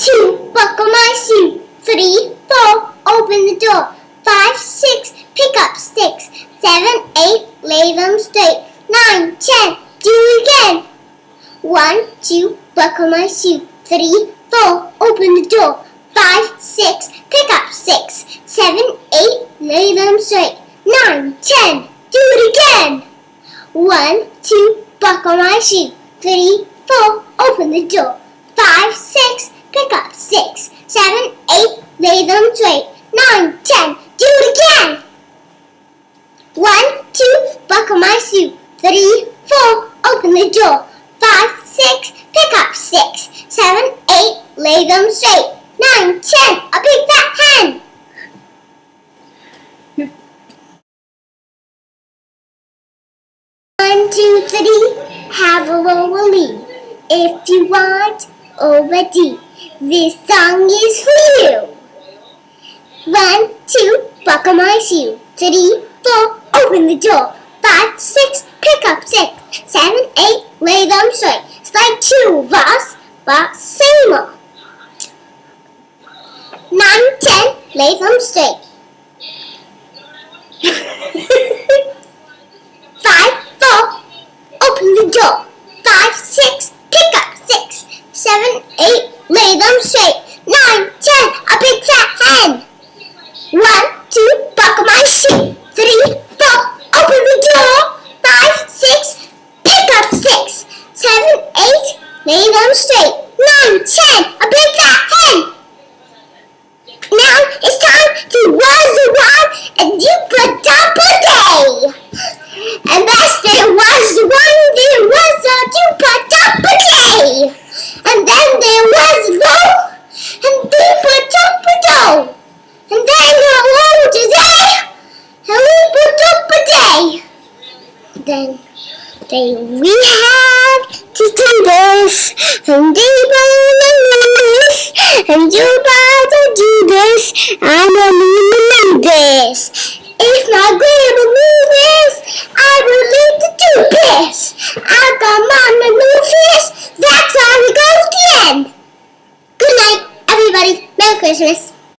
2, buckle my shoe. 3, 4, open the door. 5, 6, pick up sticks. 7, 8, lay them straight. 9, 10, do it again. 1, 2, buckle my shoe. 3, 4, open the door. 5, 6, pick up sticks. 7, 8, lay them straight. 9, 10, do it again. 1, 2, buckle my shoe. 3, 4, open the door. 5, 6, pick up sticks. 7, 8, lay them straight. 9, 10, do it again. 1, 2, buckle my shoe. 3, 4, open the door. 5, 6, pick up sticks. 7, 8, lay them straight. 9, 10, a big fat hen. 1, 2, 3, have a rolly. If you want already, this song is for you. 1, 2, buckle my shoe. 3, 4, open the door. 5, 6, pick up sticks. 7, 8, lay them straight. Slide 2, Ross, but sing more. 9, 10, lay them straight. 5, 4, open the door. 5, 6, pick up sticks. 7, 8, lay them straight. 9, 10, a big fat hen. 1, 2, buckle my shoe. 3, 4, open the door. 5, 6, pick up sticks. 7, 8, lay them straight. 9, 10, a big fat hen. Now it's time to was the one and you put up a day. And that's there was the one, there was a two put up a day. And then there was low, and they put up a dough. And then hello today, and we put up a day. Then we have to do this, and they wanna this, and you better do this, I'm a need this. If my grandma knew this, I would leave to do this. I got mama new fish, that's how it goes to the end. Good night, everybody. Merry Christmas.